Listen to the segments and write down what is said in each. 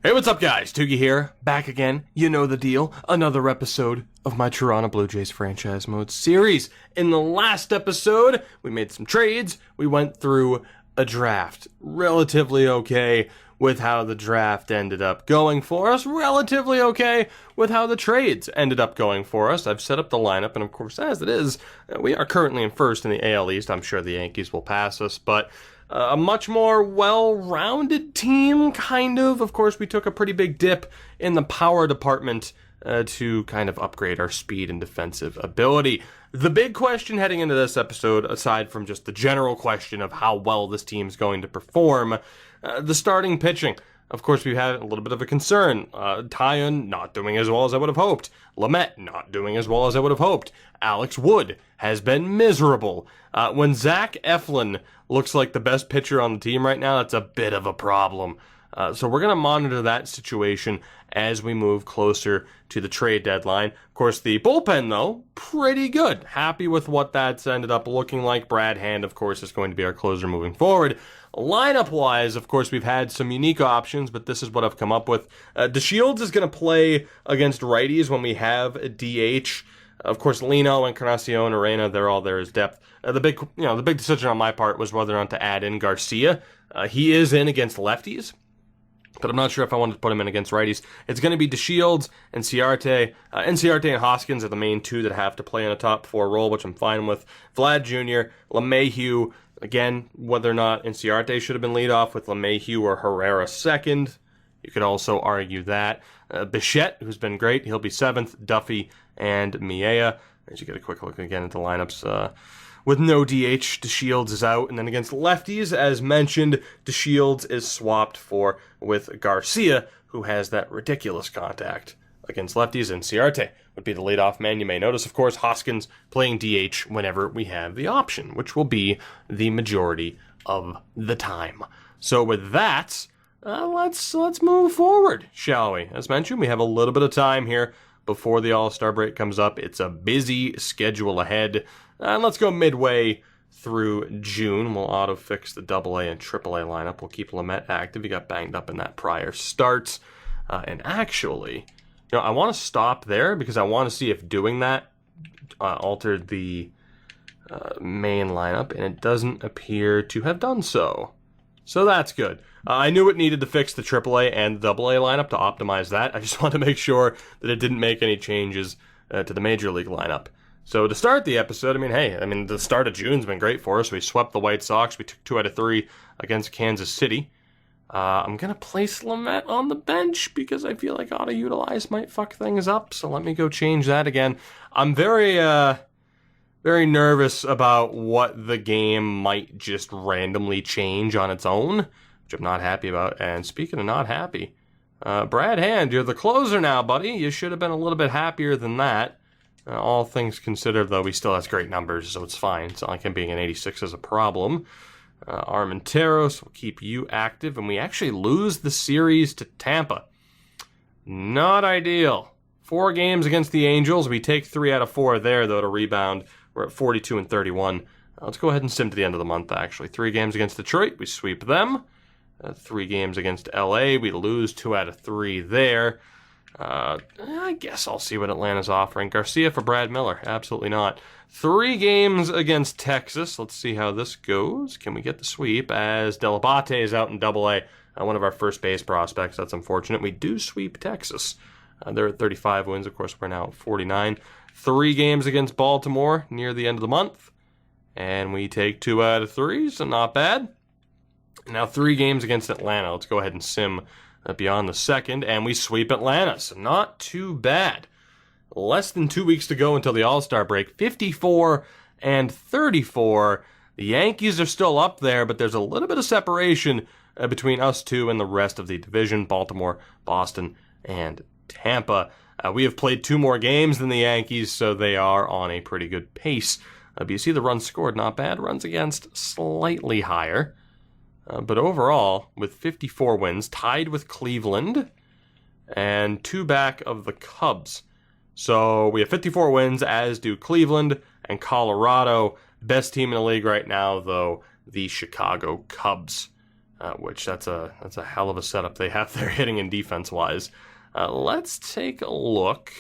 Hey, what's up, guys? Toogie here, back again. You know the deal. Another episode of my Toronto Blue Jays franchise mode series. In the last episode, we made some trades. We went through a draft. Relatively okay with how the draft ended up going for us. Relatively okay with how the trades ended up going for us. I've set up the lineup, and of course, as it is, we are currently in first in the AL East. I'm sure the Yankees will pass us, but a much more well-rounded team, kind of. Of course, we took a pretty big dip in the power department to kind of upgrade our speed and defensive ability. The big question heading into this episode, aside from just the general question of how well this team's going to perform, the starting pitching. Of course, we've had a little bit of a concern. Tyon not doing as well as I would have hoped. Lamet not doing as well as I would have hoped. Alex Wood has been miserable. When Zach Eflin looks like the best pitcher on the team right now, that's a bit of a problem. So we're going to monitor that situation as we move closer to the trade deadline. Of course, the bullpen, though, pretty good. Happy with what that's ended up looking like. Brad Hand, of course, is going to be our closer moving forward. Lineup-wise, of course, we've had some unique options, but this is what I've come up with. DeShields is going to play against righties when we have a DH. Of course, Lino, Encarnacion, Arena, they're all there as depth. The big decision on my part was whether or not to add in Garcia. He is in against lefties, but I'm not sure if I wanted to put him in against righties. It's going to be DeShields and Ciarte. Ciarte and Hoskins are the main two that have to play in a top four role, which I'm fine with. Vlad Jr., LeMahieu, again, whether or not Ciarte should have been lead off with LeMahieu or Herrera second. You could also argue that. Bichette, who's been great, he'll be seventh. Duffy and Miea. As you get a quick look again at the lineups, with no DH, DeShields is out. And then against lefties, as mentioned, DeShields is swapped with Garcia, who has that ridiculous contact against lefties, and Ciarte would be the leadoff man. You may notice, of course, Hoskins playing DH whenever we have the option, which will be the majority of the time. So with that, let's move forward, shall we? As mentioned, we have a little bit of time here before the All-Star break comes up. It's a busy schedule ahead. And let's go midway through June. We'll auto-fix the AA and AAA lineup. We'll keep Lamet active. He got banged up in that prior start. And actually, I want to stop there because I want to see if doing that altered the main lineup, and it doesn't appear to have done so. So that's good. I knew it needed to fix the AAA and the AA lineup to optimize that. I just wanted to make sure that it didn't make any changes to the Major League lineup. So to start the episode, the start of June's been great for us. We swept the White Sox. We took 2 out of 3 against Kansas City. I'm going to place Lamet on the bench because I feel like auto-utilize might fuck things up. So let me go change that again. I'm very nervous about what the game might just randomly change on its own, which I'm not happy about. And speaking of not happy, Brad Hand, you're the closer now, buddy. You should have been a little bit happier than that. All things considered, though, he still has great numbers, so it's fine. It's not like him being an 86 is a problem. Armenteros will keep you active, and we actually lose the series to Tampa. Not ideal. 4 games against the Angels. We take 3 out of 4 there, though, to rebound. We're at 42 and 31. Let's go ahead and sim to the end of the month, actually. 3 games against Detroit. We sweep them. 3 games against LA. We lose 2 out of 3 there. I guess I'll see what Atlanta's offering. Garcia for Brad Miller. Absolutely not. 3 games against Texas. Let's see how this goes. Can we get the sweep as Delabate is out in AA, one of our first base prospects. That's unfortunate. We do sweep Texas. They're at 35 wins. Of course, we're now at 49. 3 games against Baltimore near the end of the month. And we take 2 out of 3, so not bad. Now 3 games against Atlanta. Let's go ahead and sim beyond the second, and we sweep Atlanta, so not too bad. Less than 2 weeks to go until the All-Star break. 54 and 34. The Yankees are still up there, but there's a little bit of separation between us two and the rest of the division, Baltimore, Boston, and Tampa. We have played 2 more games than the Yankees, so they are on a pretty good pace. But you see the runs scored, not bad. Runs against, slightly higher. But overall, with 54 wins, tied with Cleveland, and 2 back of the Cubs. So we have 54 wins, as do Cleveland and Colorado. Best team in the league right now, though, the Chicago Cubs. which that's a hell of a setup they have there hitting and defense-wise. Let's take a look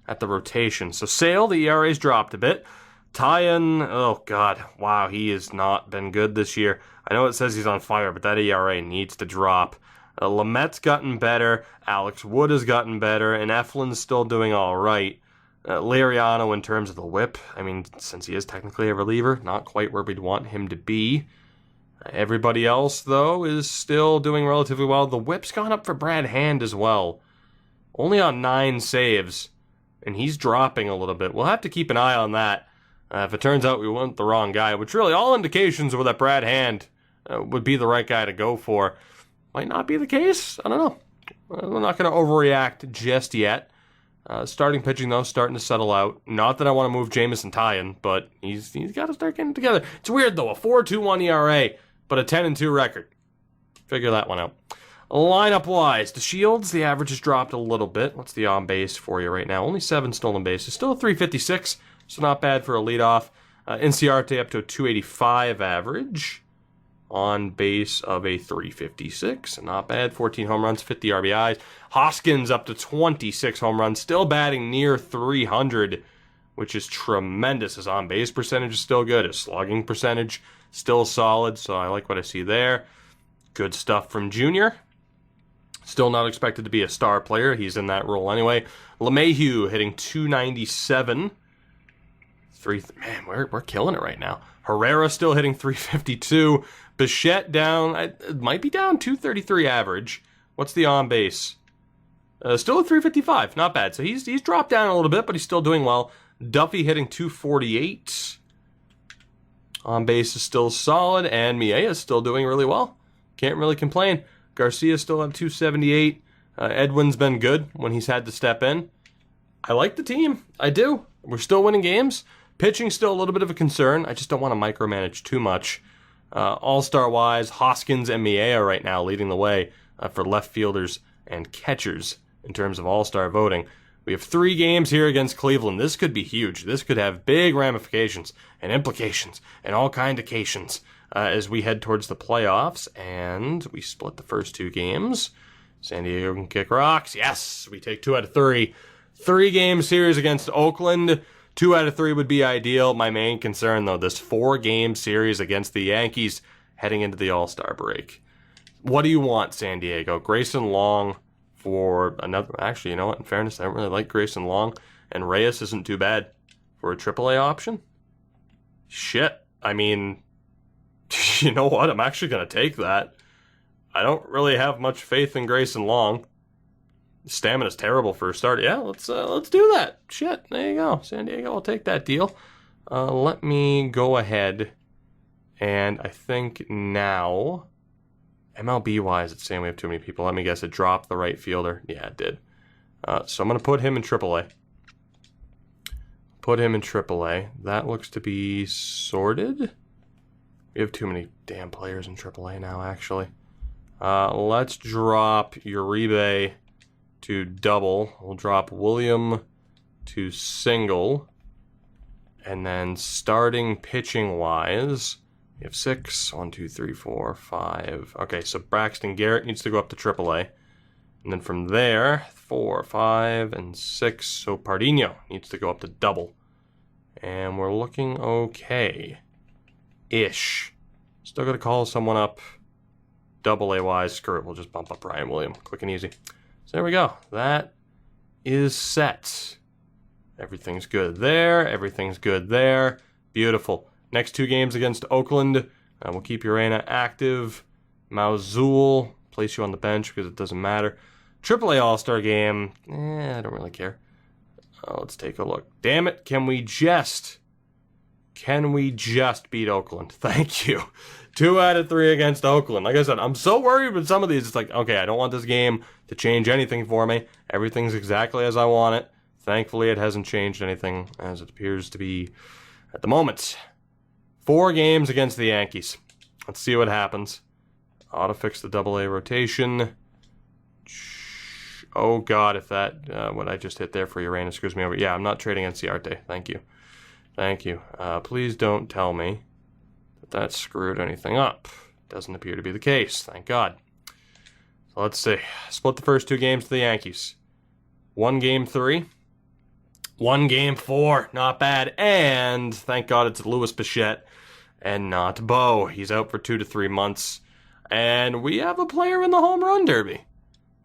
at the rotation. So Sale, the ERA's dropped a bit. Tyon, oh God, wow, he has not been good this year. I know it says he's on fire, but that ERA needs to drop. Lamette's gotten better, Alex Wood has gotten better, and Eflin's still doing all right. Liriano, in terms of the whip, I mean, since he is technically a reliever, not quite where we'd want him to be. Everybody else, though, is still doing relatively well. The whip's gone up for Brad Hand as well. Only on 9 saves, and he's dropping a little bit. We'll have to keep an eye on that. If it turns out we want the wrong guy, which really all indications were that Brad Hand would be the right guy to go for. Might not be the case. I don't know. We're not going to overreact just yet. Starting pitching, though, starting to settle out. Not that I want to move Jamison Tyon, but he's got to start getting it together. It's weird, though. A 4.21 ERA, but a 10-2 record. Figure that one out. Lineup-wise, the Shields, the average has dropped a little bit. What's the on-base for you right now? Only 7 stolen bases. Still a 356, so not bad for a leadoff. Inciarte up to a 285 average. On base of a 356. Not bad. 14 home runs, 50 RBIs. Hoskins up to 26 home runs. Still batting near 300, which is tremendous. His on-base percentage is still good. His slugging percentage still solid, so I like what I see there. Good stuff from Junior. Still not expected to be a star player. He's in that role anyway. LeMahieu hitting 297. Man, we're killing it right now. Herrera still hitting 352. Bichette down, it might be down 233 average. What's the on base? Still at 355, not bad. So he's dropped down a little bit, but he's still doing well. Duffy hitting 248. On base is still solid, and Miea is still doing really well. Can't really complain. Garcia still at 278. Edwin's been good when he's had to step in. I like the team. I do. We're still winning games. Pitching's still a little bit of a concern. I just don't want to micromanage too much. All-star-wise, Hoskins and Miea right now leading the way for left fielders and catchers in terms of all-star voting. We have 3 games here against Cleveland. This could be huge. This could have big ramifications and implications and all kind of cations as we head towards the playoffs. And we split the first 2 games. San Diego can kick rocks. Yes, we take 2 out of 3. 3-game series against Oakland. 2 out of 3 would be ideal. My main concern, though, this 4-game series against the Yankees heading into the All-Star break. What do you want, San Diego? Grayson Long for another... Actually, you know what? In fairness, I don't really like Grayson Long. And Reyes isn't too bad for a AAA option. Shit. I mean, you know what? I'm actually going to take that. I don't really have much faith in Grayson Long. Stamina's terrible for a start. Yeah, let's do that. Shit, there you go. San Diego, I'll take that deal. Let me go ahead, and I think now, MLB-wise, it's saying we have too many people. Let me guess, it dropped the right fielder. Yeah, it did. So I'm going to put him in AAA. Put him in AAA. That looks to be sorted. We have too many damn players in AAA now, actually. Let's drop Uribe to double. We'll drop William to single. And then starting pitching wise, we have 6. 1, 2, 3, 4, 5. Okay, so Braxton Garrett needs to go up to AAA. And then from there, 4, 5, and 6. So Pardinho needs to go up to double. And we're looking okay-ish. Still got to call someone up double A wise. Screw it, we'll just bump up Ryan William. Quick and easy. So there we go. That is set. Everything's good there. Everything's good there. Beautiful. Next 2 games against Oakland. We'll keep Urena active. Mauzul, place you on the bench because it doesn't matter. AAA All-Star game. I don't really care. Let's take a look. Damn it. Can we just beat Oakland? Thank you. 2 out of 3 against Oakland. Like I said, I'm so worried with some of these. It's like, okay, I don't want this game to change anything for me. Everything's exactly as I want it. Thankfully, it hasn't changed anything as it appears to be at the moment. 4 games against the Yankees. Let's see what happens. Ought to fix the AA rotation. Oh, God, if that, what I just hit there for Urena screws me over. Yeah, I'm not trading Inciarte. Thank you. Thank you. Please don't tell me that screwed anything up. Doesn't appear to be the case, thank God. So let's see. Split the first 2 games to the Yankees. 1 game 3. 1 game 4. Not bad. And thank God it's Louis Bichette and not Bo. He's out for 2 to 3 months. And we have a player in the home run derby.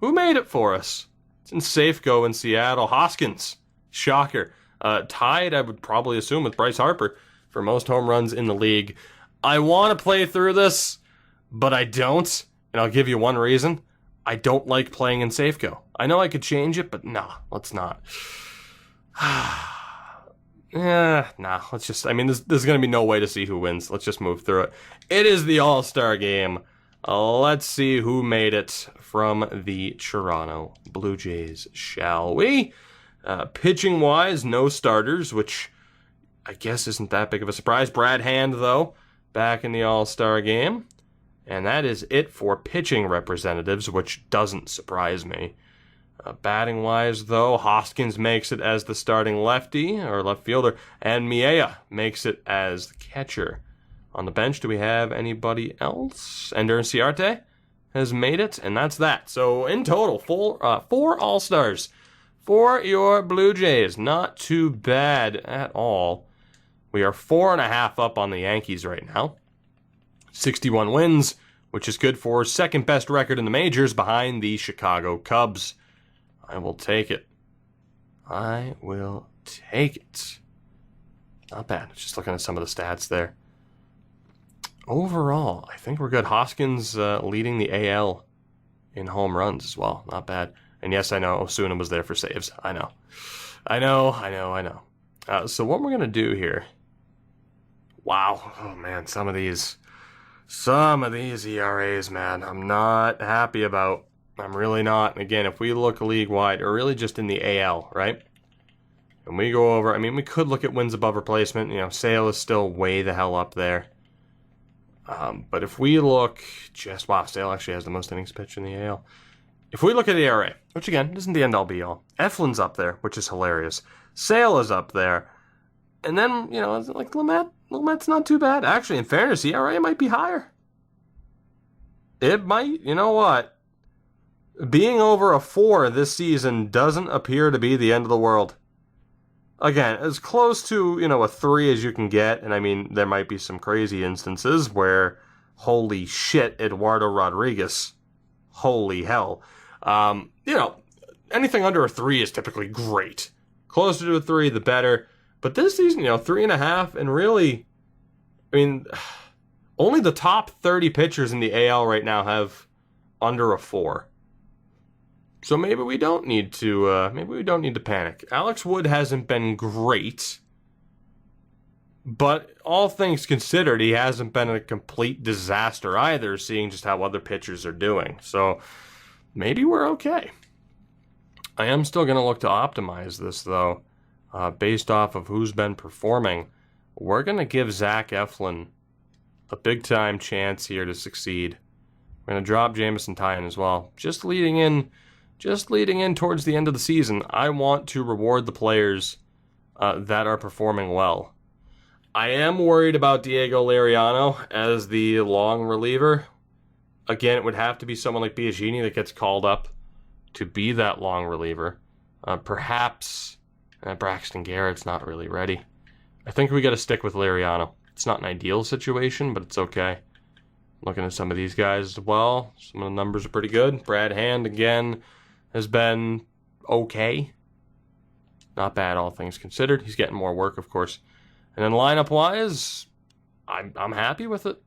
Who made it for us? It's in Safeco in Seattle. Hoskins. Shocker. Tied, I would probably assume, with Bryce Harper for most home runs in the league. I want to play through this, but I don't. And I'll give you one reason. I don't like playing in Safeco. I know I could change it, but nah, let's not. Let's just, there's going to be no way to see who wins. Let's just move through it. It is the All-Star game. Let's see who made it from the Toronto Blue Jays, shall we? Pitching-wise, no starters, which I guess isn't that big of a surprise. Brad Hand, though, back in the All-Star game. And that is it for pitching representatives, which doesn't surprise me. Batting-wise, though, Hoskins makes it as the starting lefty, or left fielder, and Miea makes it as the catcher. On the bench, do we have anybody else? Ender Ciarte has made it, and that's that. So, in total, 4 All-Stars for your Blue Jays. Not too bad at all. We are 4.5 up on the Yankees right now. 61 wins, which is good for second best record in the majors behind the Chicago Cubs. I will take it. I will take it. Not bad. Just looking at some of the stats there. Overall, I think we're good. Hoskins leading the AL in home runs as well. Not bad. And yes, I know Osuna was there for saves. I know. So what we're going to do here. Wow. Oh, man. Some of these ERAs, man, I'm not happy about. I'm really not. And again, if we look league-wide, or really just in the AL, right? And we go over, we could look at wins above replacement. Sale is still way the hell up there. But if we look Sale actually has the most innings pitched in the AL. If we look at the ERA, which again, isn't the end-all be-all. Eflin's up there, which is hilarious. Sale is up there. And then, like Lamet's not too bad. Actually, in fairness, ERA might be higher. It might. You know what? Being over a 4 this season doesn't appear to be the end of the world. Again, as close to, a 3 as you can get, and there might be some crazy instances where, holy shit, Eduardo Rodriguez, holy hell. Anything under a 3 is typically great. Closer to a 3, the better. But this season, 3.5, and really, only the top 30 pitchers in the AL right now have under a 4. So maybe we don't need to panic. Alex Wood hasn't been great, but all things considered, he hasn't been a complete disaster either, seeing just how other pitchers are doing. So maybe we're okay. I am still going to look to optimize this, though, based off of who's been performing. We're going to give Zach Eflin a big-time chance here to succeed. We're going to drop Jamison Tyon as well. Just leading in towards the end of the season, I want to reward the players that are performing well. I am worried about Diego Liriano as the long reliever. Again, it would have to be someone like Biagini that gets called up to be that long reliever. Perhaps Braxton Garrett's not really ready. I think we got to stick with Liriano. It's not an ideal situation, but it's okay. Looking at some of these guys as well, some of the numbers are pretty good. Brad Hand, again, has been okay. Not bad, all things considered. He's getting more work, of course. And then lineup-wise, I'm happy with it.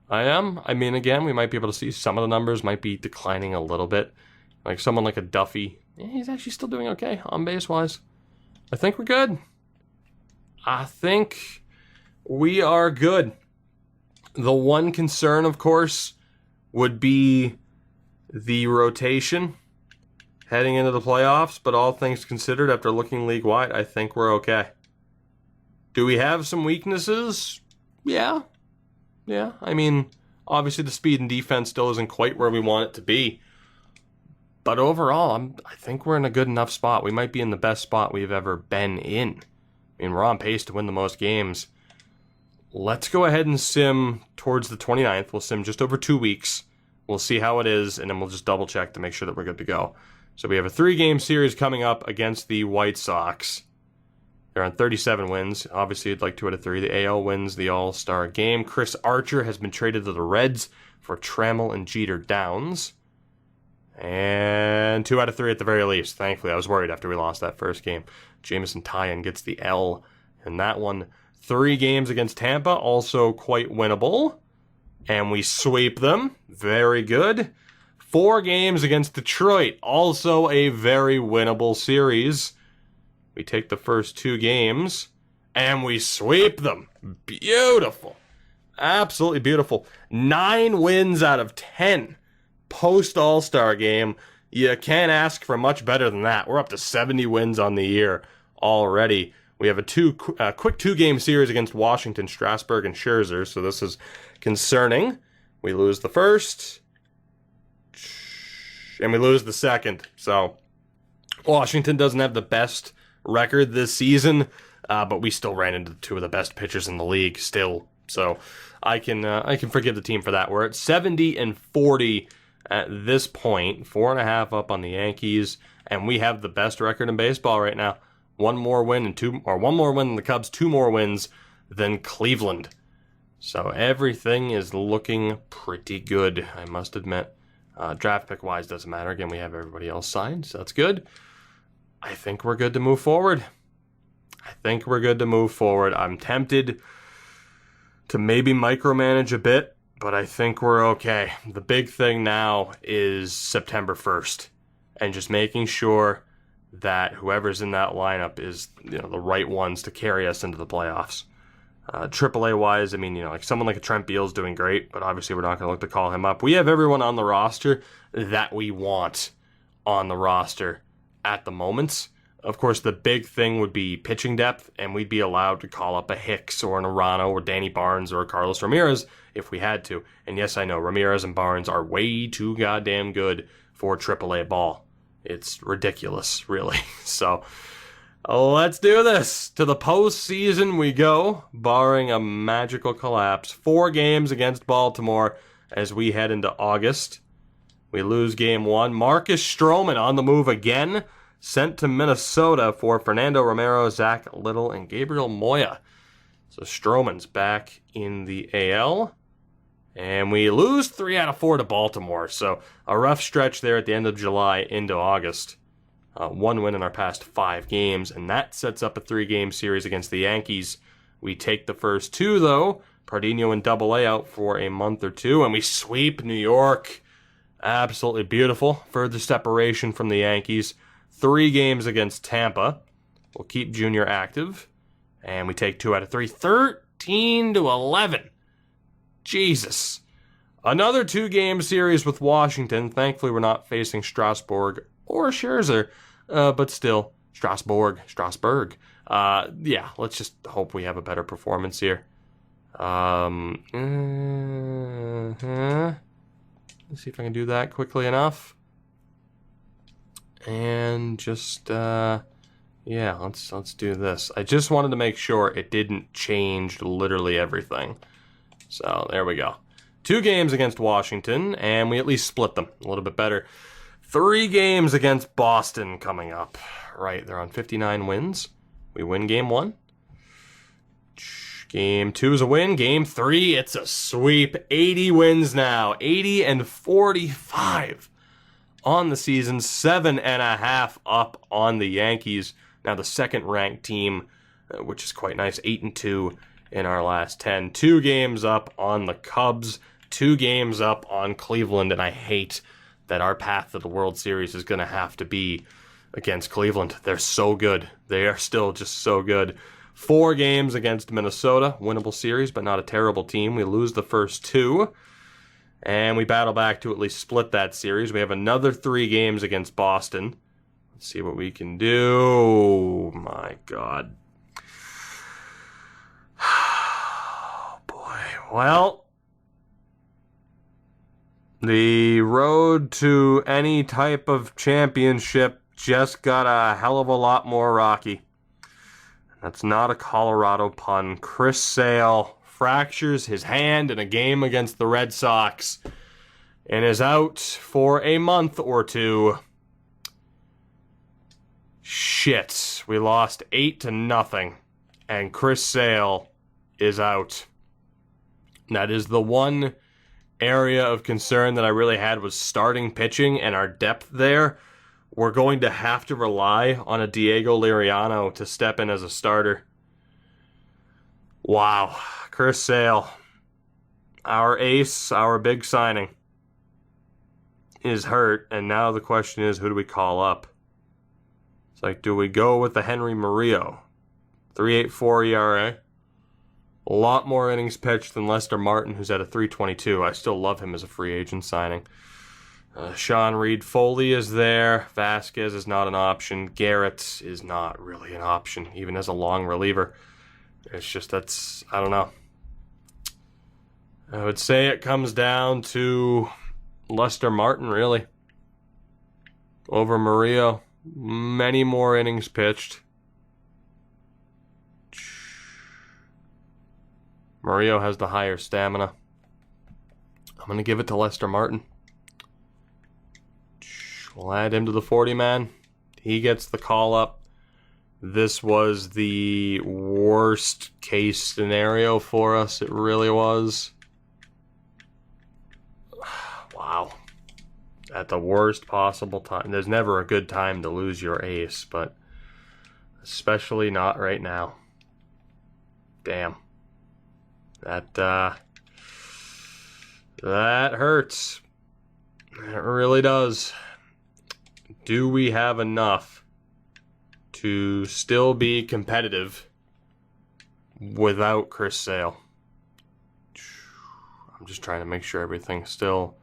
I am. Again, we might be able to see some of the numbers might be declining a little bit. Like someone like a Duffy, he's actually still doing okay on base-wise. I think we're good. I think we are good. The one concern, of course, would be the rotation heading into the playoffs, but all things considered, after looking league-wide, I think we're okay. Do we have some weaknesses? Yeah. Obviously the speed and defense still isn't quite where we want it to be. But overall, I think we're in a good enough spot. We might be in the best spot we've ever been in. We're on pace to win the most games. let's go ahead and sim towards the 29th. We'll sim just over 2 weeks. We'll see how it is, and then we'll just double check to make sure that we're good to go. So we have a 3-game series coming up against the White Sox. They're on 37 wins. Obviously, you'd like 2 out of 3. The AL wins the All-Star game. Chris Archer has been traded to the Reds for Trammell and Jeter Downs. And 2 out of 3 at the very least. Thankfully, I was worried after we lost that first game. Jamison Tyon gets the L in that one. 3 games against Tampa, also quite winnable. And we sweep them. Very good. 4 games against Detroit, also a very winnable series. We take the first 2 games, and we sweep them. Beautiful. Absolutely beautiful. 9 wins out of 10 post-All-Star game. You can't ask for much better than that. We're up to 70 wins on the year already. We have a quick 2-game series against Washington, Strasburg, and Scherzer, so this is concerning. We lose the first, and we lose the second. So Washington doesn't have the best record this season, but we still ran into 2 of the best pitchers in the league still. So I can forgive the team for that. We're at 70-40 at this point, 4.5 up on the Yankees, and we have the best record in baseball right now. One more win than the Cubs, 2 more wins than Cleveland. So everything is looking pretty good, I must admit. Draft pick wise doesn't matter. Again, we have everybody else signed, so that's good. I think we're good to move forward. I'm tempted to maybe micromanage a bit, but I think we're okay. The big thing now is September 1st, and just making sure that whoever's in that lineup is, the right ones to carry us into the playoffs. AAA wise, I mean, like someone like a Trent Beal's doing great, but obviously we're not going to look to call him up. We have everyone on the roster that we want on the roster at the moment. Of course, the big thing would be pitching depth, and we'd be allowed to call up a Hicks or an Arano or Danny Barnes or a Carlos Ramirez if we had to. And yes, I know Ramirez and Barnes are way too goddamn good for AAA ball. It's ridiculous, really. So let's do this. To the postseason we go, barring a magical collapse. 4 games against Baltimore as we head into August. We lose game 1. Marcus Stroman on the move again. Sent to Minnesota for Fernando Romero, Zach Little, and Gabriel Moya. So Stroman's back in the AL. And we lose 3 out of 4 to Baltimore. So a rough stretch there at the end of July into August. 1 win in our past 5 games. And that sets up a 3-game series against the Yankees. We take the first 2, though. Pardinho and AA out for a month or 2. And we sweep New York. Absolutely beautiful. Further separation from the Yankees. 3 games against Tampa. We'll keep Junior active. And we take 2 out of 3. 13-11. Jesus. Another 2-game series with Washington. Thankfully, we're not facing Strasburg or Scherzer. But still, Strasburg. Yeah, let's just hope we have a better performance here. Let's see if I can do that quickly enough. And just, yeah, let's do this. I just wanted to make sure it didn't change literally everything. So there we go. 2 games against Washington, and we at least split them a little bit better. 3 games against Boston coming up. Right, they're on 59 wins. We win game 1. Game 2 is a win. Game 3, it's a sweep. 80 wins now. 80-45 on the season. 7.5 up on the Yankees. Now the second-ranked team, which is quite nice. 8-2 in our last 10. 2 games up on the Cubs. 2 games up on Cleveland. And I hate that our path to the World Series is going to have to be against Cleveland. They're so good. They are still just so good. 4 games against Minnesota. Winnable series, but not a terrible team. We lose the first 2. And we battle back to at least split that series. We have another 3 games against Boston. Let's see what we can do. My God. Oh, boy. Well, the road to any type of championship just got a hell of a lot more rocky. That's not a Colorado pun. Chris Sale fractures his hand in a game against the Red Sox and is out for a month or two. Shit, we lost 8-0, and Chris Sale is out. That is the one area of concern that I really had, was starting pitching and our depth there. We're going to have to rely on a Diego Liriano to step in as a starter. Wow, Chris Sale, our ace, our big signing, is hurt, and now the question is, who do we call up? It's like, do we go with the Henry Murillo? 3.84 ERA. A lot more innings pitched than Lester Martin, who's at a 3.22. I still love him as a free agent signing. Sean Reed-Foley is there. Vasquez is not an option. Garrett is not really an option, even as a long reliever. It's just, I don't know. I would say it comes down to Lester Martin, really, over Murillo. Many more innings pitched. Murillo has the higher stamina. I'm going to give it to Lester Martin. We'll add him to the 40-man. He gets the call-up. This was the worst case scenario for us. It really was. Wow. At the worst possible time. There's never a good time to lose your ace, but especially not right now. Damn. That hurts. It really does. Do we have enough to still be competitive without Chris Sale? I'm just trying to make sure everything's still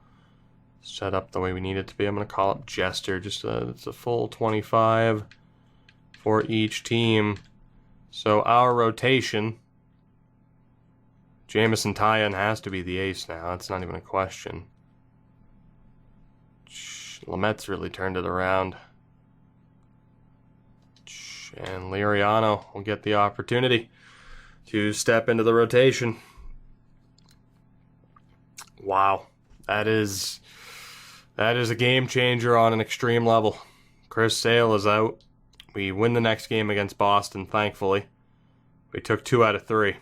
set up the way we need it to be. I'm going to call up Jester. It's a full 25 for each team. So our rotation, Jamison Tyon has to be the ace now. That's not even a question. Lamet's really turned it around. And Liriano will get the opportunity to step into the rotation. Wow. That is a game changer on an extreme level. Chris Sale is out. We win the next game against Boston, thankfully. We took 2 out of 3.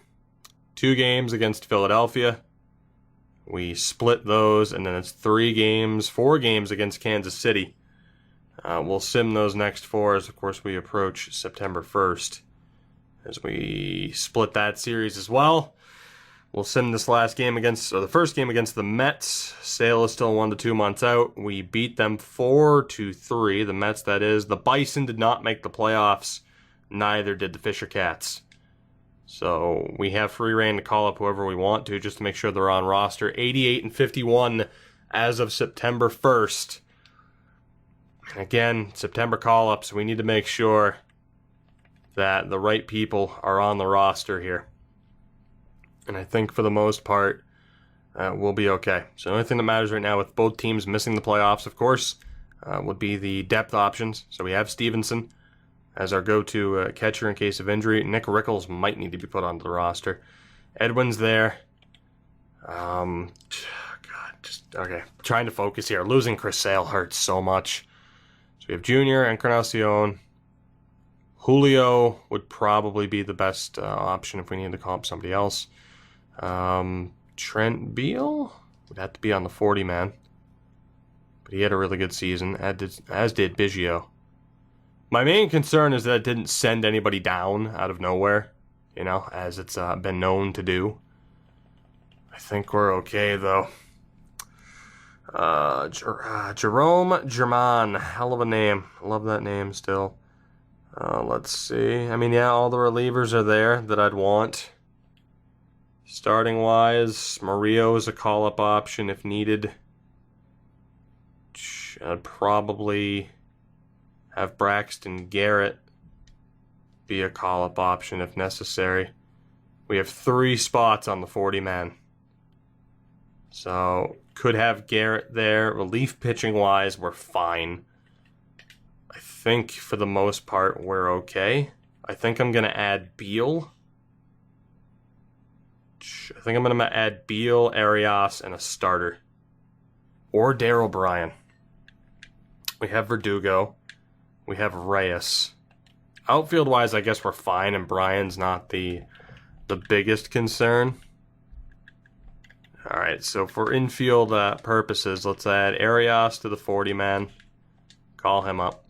2 games against Philadelphia. We split those, and then it's 4 games against Kansas City. We'll sim those next 4 as, of course, we approach September 1st. As we split that series as well. We'll sim this the first game against the Mets. Sale is still 1 to 2 months out. We beat them 4-3, the Mets that is. The Bison did not make the playoffs. Neither did the Fisher Cats. So we have free reign to call up whoever we want to, just to make sure they're on roster. 88-51 as of September 1st. And again, September call-ups, we need to make sure that the right people are on the roster here. And I think for the most part, we'll be okay. So the only thing that matters right now, with both teams missing the playoffs, of course, would be the depth options. So we have Stevenson as our go-to catcher in case of injury. Nick Rickles might need to be put onto the roster. Edwin's there. Okay. Trying to focus here. Losing Chris Sale hurts so much. So we have Junior, Encarnacion. Julio would probably be the best option if we needed to call up somebody else. Trent Beal would have to be on the 40-man. But he had a really good season, as did Biggio. My main concern is that it didn't send anybody down out of nowhere, as it's been known to do. I think we're okay, though. Jerome German, hell of a name. Love that name still. Let's see. All the relievers are there that I'd want. Starting-wise, Murillo is a call-up option if needed. I'd probably have Braxton Garrett be a call-up option if necessary. We have 3 spots on the 40-man. So, could have Garrett there. Relief pitching-wise, we're fine. I think, for the most part, we're okay. I think I'm going to add Beal. I think I'm going to add Beal, Arias, and a starter. Or Darryl Bryan. We have Verdugo. We have Reyes. Outfield-wise, I guess we're fine, and Bryan's not the biggest concern. All right, so for infield purposes, let's add Arias to the 40-man. Call him up.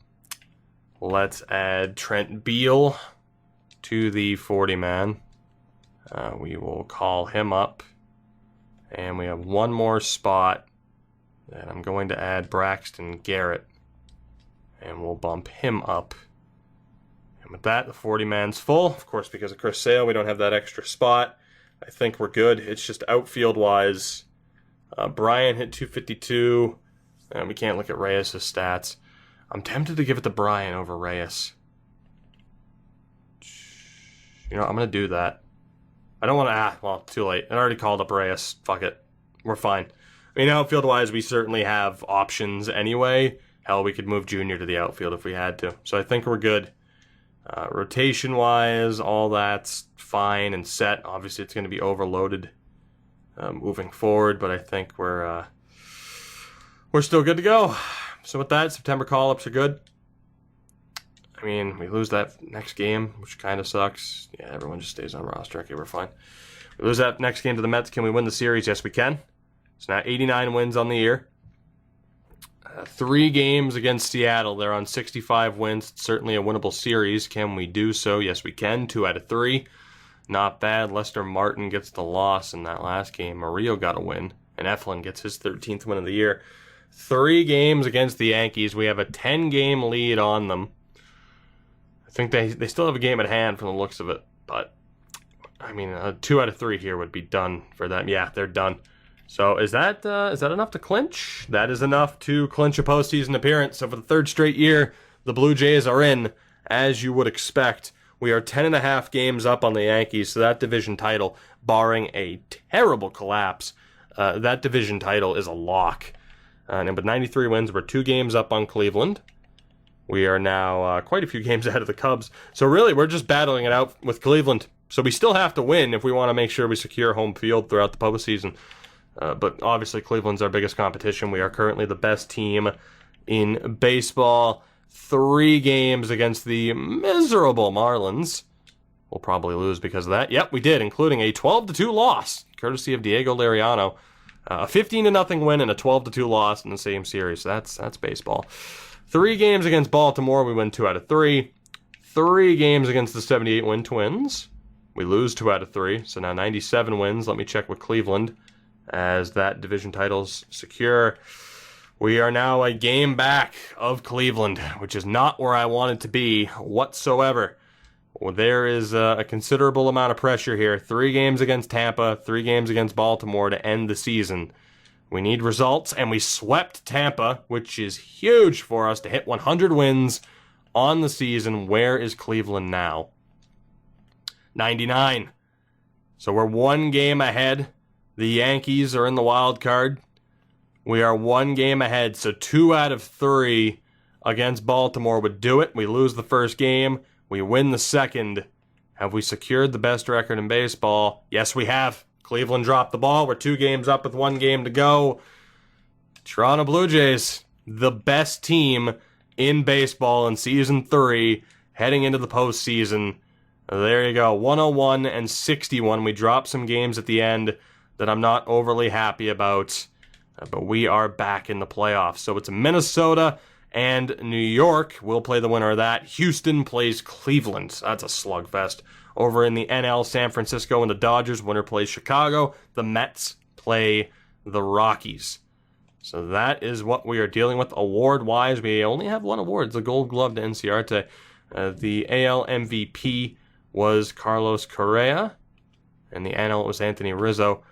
Let's add Trent Beal to the 40-man. We will call him up. And we have one more spot that I'm going to add Braxton Garrett. And we'll bump him up. And with that, the 40-man's full. Of course, because of Chris Sale, we don't have that extra spot. I think we're good. It's just outfield-wise. Bryan hit 252. And we can't look at Reyes' stats. I'm tempted to give it to Bryan over Reyes. You know, I'm going to do that. I don't want to... well, too late. I already called up Reyes. Fuck it. We're fine. I mean, outfield-wise, we certainly have options anyway. Hell, we could move Junior to the outfield if we had to. So I think we're good. Rotation-wise, all that's fine and set. Obviously, it's going to be overloaded moving forward, but I think we're still good to go. So with that, September call-ups are good. I mean, we lose that next game, which kind of sucks. Yeah, everyone just stays on roster. Okay, we're fine. We lose that next game to the Mets. Can we win the series? Yes, we can. It's now 89 wins on the year. 3 games against Seattle. They're on 65 wins. It's certainly a winnable series. Can we do so? Yes, we can. 2 out of 3. Not bad. Lester Martin gets the loss in that last game. Murillo got a win. And Eflin gets his 13th win of the year. 3 games against the Yankees. We have a 10-game lead on them. I think they still have a game at hand from the looks of it. But, I mean, 2 out of 3 here would be done for them. Yeah, they're done. So is that enough to clinch? That is enough to clinch a postseason appearance. So for the 3rd straight year, the Blue Jays are in, as you would expect. We are 10.5 games up on the Yankees, so that division title, barring a terrible collapse, that division title is a lock. And with 93 wins, we're 2 games up on Cleveland. We are now quite a few games ahead of the Cubs. So really, we're just battling it out with Cleveland. So we still have to win if we want to make sure we secure home field throughout the postseason. But obviously, Cleveland's our biggest competition. We are currently the best team in baseball. 3 games against the miserable Marlins. We'll probably lose because of that. Yep, we did, including a 12-2 loss, courtesy of Diego Liriano. A 15-0 win and a 12-2 loss in the same series. That's baseball. 3 games against Baltimore. We win 2 out of 3. 3 games against the 78-win Twins. We lose 2 out of 3. So now 97 wins. Let me check with Cleveland, as that division title's secure. We are now a game back of Cleveland, which is not where I want it to be whatsoever. Well, there is a considerable amount of pressure here. 3 games against Tampa, 3 games against Baltimore to end the season. We need results, and we swept Tampa, which is huge for us to hit 100 wins on the season. Where is Cleveland now? 99. So we're 1 game ahead. The Yankees are in the wild card. We are 1 game ahead, so 2 out of 3 against Baltimore would do it. We lose the first game. We win the second. Have we secured the best record in baseball? Yes, we have. Cleveland dropped the ball. We're 2 games up with 1 game to go. Toronto Blue Jays, the best team in baseball in Season 3, heading into the postseason. There you go, 101 and 61. We dropped some games at the end that I'm not overly happy about, but we are back in the playoffs. So it's Minnesota and New York. We'll play the winner of that. Houston plays Cleveland. That's a slugfest. Over in the NL, San Francisco and the Dodgers. Winner plays Chicago. The Mets play the Rockies. So that is what we are dealing with. Award-wise, we only have 1 award. The Gold Glove to Enciarte. The AL MVP was Carlos Correa. And the NL was Anthony Rizzo.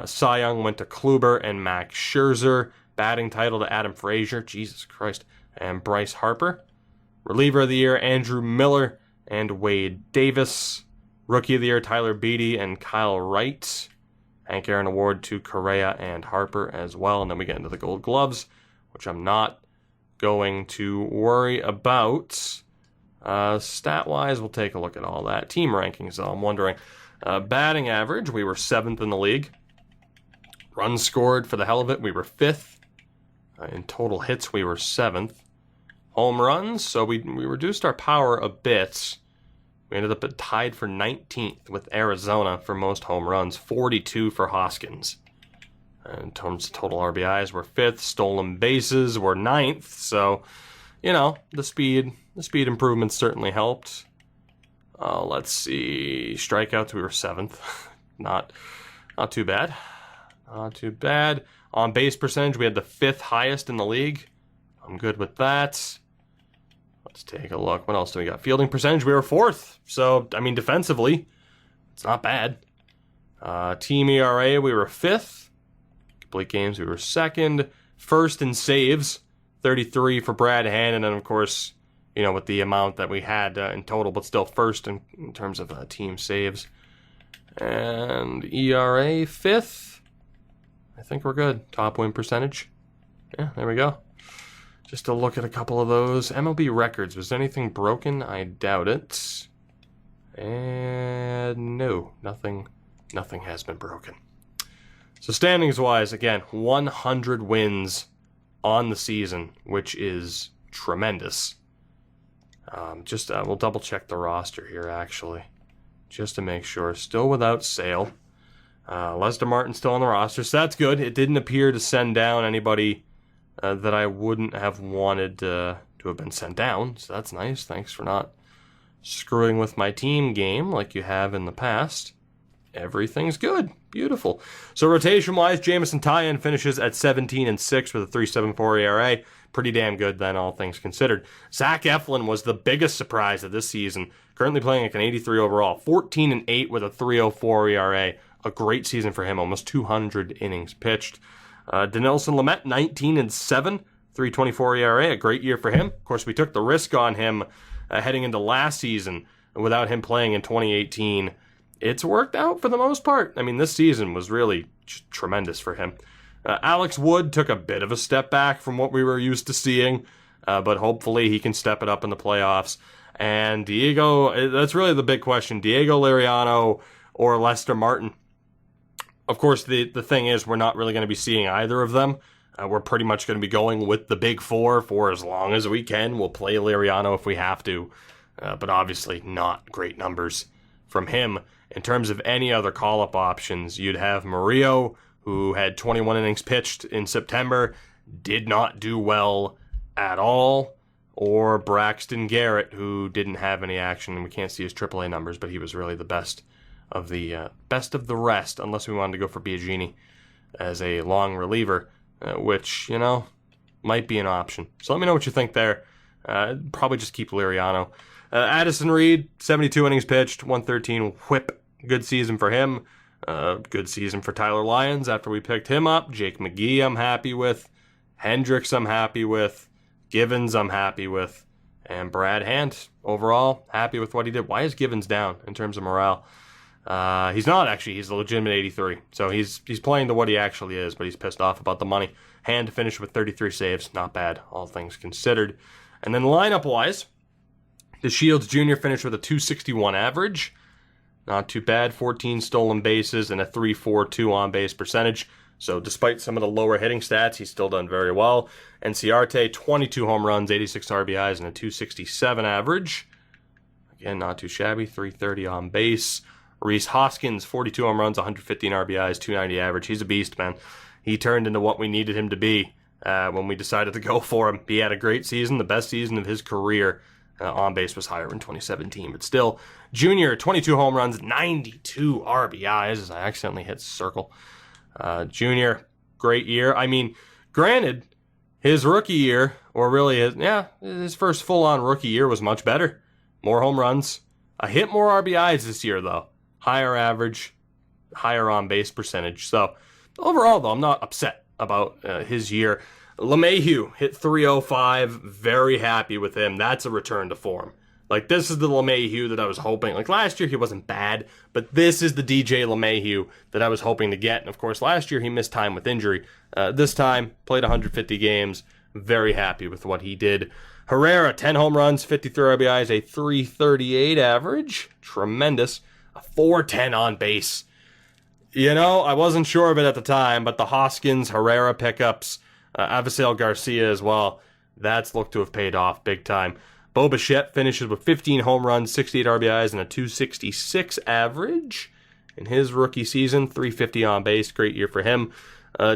Cy Young went to Kluber and Max Scherzer. Batting title to Adam Frazier. Jesus Christ. And Bryce Harper. Reliever of the year, Andrew Miller and Wade Davis. Rookie of the year, Tyler Beede and Kyle Wright. Hank Aaron Award to Correa and Harper as well. And then we get into the Gold Gloves, which I'm not going to worry about. Stat-wise, we'll take a look at all that. Team rankings, though, I'm wondering. Batting average, we were 7th in the league. Runs scored, for the hell of it, we were 5th. In total hits, we were 7th. Home runs, so we reduced our power a bit. We ended up tied for 19th with Arizona for most home runs, 42 for Hoskins. In terms of total RBIs, we're 5th. Stolen bases, we're 9th. So, you know, the speed improvements certainly helped. Let's see. Strikeouts, we were 7th. Not too bad. Not too bad. On base percentage, we had the 5th highest in the league. I'm good with that. Let's take a look. What else do we got? Fielding percentage, we were 4th. So, I mean, defensively, it's not bad. Team ERA, we were 5th. Complete games, we were 2nd. 1st in saves, 33 for Brad Hand. And then, of course, you know, with the amount that we had in total, but still 1st in terms of team saves. And ERA, 5th. I think we're good. Top win percentage. Yeah, there we go. Just to look at a couple of those. MLB records. Was anything broken? I doubt it. And no, nothing has been broken. So standings-wise, again, 100 wins on the season, which is tremendous. We'll double-check the roster here, actually, just to make sure. Still without Sale. Lester Martin's still on the roster, so that's good. It didn't appear to send down anybody that I wouldn't have wanted to have been sent down, so that's nice. Thanks for not screwing with my team game like you have in the past. Everything's good. Beautiful. So rotation-wise, Jameson Taillon finishes at 17-6 with a 3.74 ERA. Pretty damn good then, all things considered. Zach Eflin was the biggest surprise of this season, currently playing like an 83 overall, 14-8 with a 3.04 ERA. A great season for him, almost 200 innings pitched. Dinelson Lamet, 19-7, 3.24 ERA, a great year for him. Of course, we took the risk on him heading into last season without him playing in 2018. It's worked out for the most part. I mean, this season was really tremendous for him. Alex Wood took a bit of a step back from what we were used to seeing, but hopefully he can step it up in the playoffs. And Diego, that's really the big question, Diego Liriano or Lester Martin. Of course, the thing is, we're not really going to be seeing either of them. We're pretty much going to be going with the big four for as long as we can. We'll play Liriano if we have to, but obviously not great numbers from him. In terms of any other call-up options, you'd have Murillo, who had 21 innings pitched in September, did not do well at all, or Braxton Garrett, who didn't have any action, and we can't see his AAA numbers, but he was really the best of the rest, unless we wanted to go for Biagini as a long reliever, which, you know, might be an option. So let me know what you think there. Probably just keep Liriano. Addison Reed, 72 innings pitched, 113 whip. Good season for him. Good season for Tyler Lyons after we picked him up. Jake McGee I'm happy with. Hendricks I'm happy with. Givens I'm happy with. And Brad Hand, overall, happy with what he did. Why is Givens down in terms of morale? He's not actually. He's a legitimate 83. So he's playing to what he actually is, but he's pissed off about the money. Hand finished with 33 saves. Not bad, all things considered. And then lineup-wise, DeShields Jr. finished with a 261 average. Not too bad. 14 stolen bases and a 3.42 on-base percentage. So despite some of the lower hitting stats, he's still done very well. Enciarte, 22 home runs, 86 RBIs, and a 267 average. Again, not too shabby. 330 on base. Rhys Hoskins, 42 home runs, 115 RBIs, 290 average. He's a beast, man. He turned into what we needed him to be when we decided to go for him. He had a great season, the best season of his career. On base was higher in 2017, but still. Junior, 22 home runs, 92 RBIs, as I accidentally hit circle. Junior, great year. I mean, granted, his rookie year, or really his first full-on rookie year was much better. More home runs. Hit more RBIs this year, though. Higher average, higher on-base percentage. So, overall, though, I'm not upset about his year. LeMahieu hit 305. Very happy with him. That's a return to form. Like, this is the LeMahieu that I was hoping. Like, last year he wasn't bad, but this is the DJ LeMahieu that I was hoping to get. And, of course, last year he missed time with injury. This time, played 150 games. Very happy with what he did. Herrera, 10 home runs, 53 RBIs, a 338 average. Tremendous. a 410 on base. You know, I wasn't sure of it at the time, but the Hoskins, Herrera pickups, Avisail Garcia as well, that's looked to have paid off big time. Bo Bichette finishes with 15 home runs, 68 RBIs, and a 266 average in his rookie season. 350 on base, great year for him.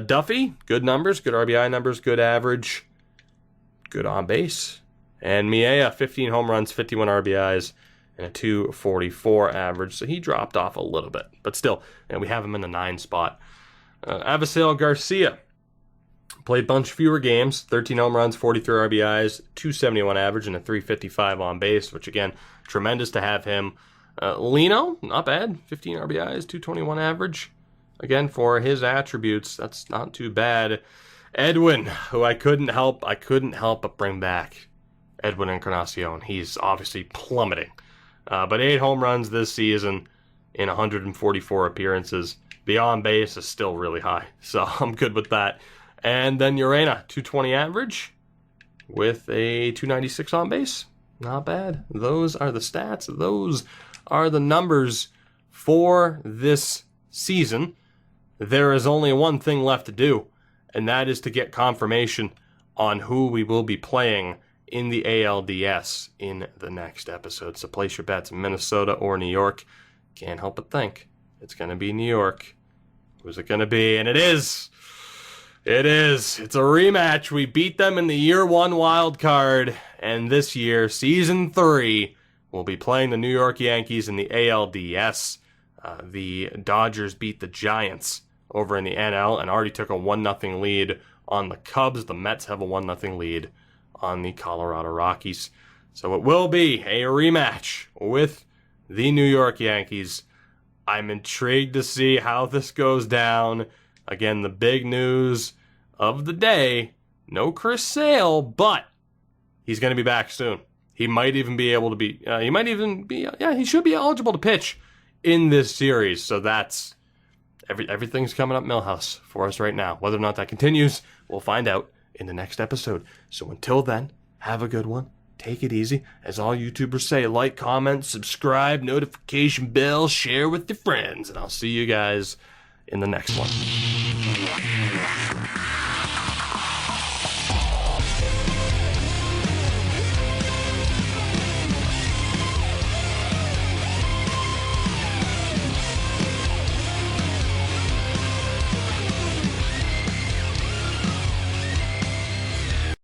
Duffy, good numbers, good RBI numbers, good average, good on base. And Miea, 15 home runs, 51 RBIs, and a 244 average. So he dropped off a little bit, but still, and we have him in the 9 spot. Avisail Garcia played a bunch fewer games, 13 home runs, 43 RBIs, 271 average, and a 355 on base, which again, tremendous to have him. Lino, not bad, 15 RBIs, 221 average. Again, for his attributes, that's not too bad. Edwin, who I couldn't help but bring back. Edwin Encarnacion, he's obviously plummeting. But 8 home runs this season in 144 appearances. The on base is still really high, so I'm good with that. And then Urena, 220 average with a 296 on base. Not bad. Those are the stats. Those are the numbers for this season. There is only one thing left to do, and that is to get confirmation on who we will be playing in the ALDS in the next episode. So place your bets, Minnesota or New York. Can't help but think it's going to be New York. Who's it going to be? And it is. It is. It's a rematch. We beat them in the year 1 wild card, and this year, season 3, we'll be playing the New York Yankees in the ALDS. The Dodgers beat the Giants over in the NL and already took a 1-0 lead on the Cubs. The Mets have a 1-0 lead on the Colorado Rockies. So it will be a rematch with the New York Yankees. I'm intrigued to see how this goes down. Again, the big news of the day, no Chris Sale, but he's going to be back soon. He might even be able to be, he should be eligible to pitch in this series. So that's, everything's coming up Millhouse for us right now. Whether or not that continues, we'll find out in the next episode. So until then, have a good one. Take it easy. As all YouTubers say, like, comment, subscribe, notification bell, share with your friends, and I'll see you guys in the next one.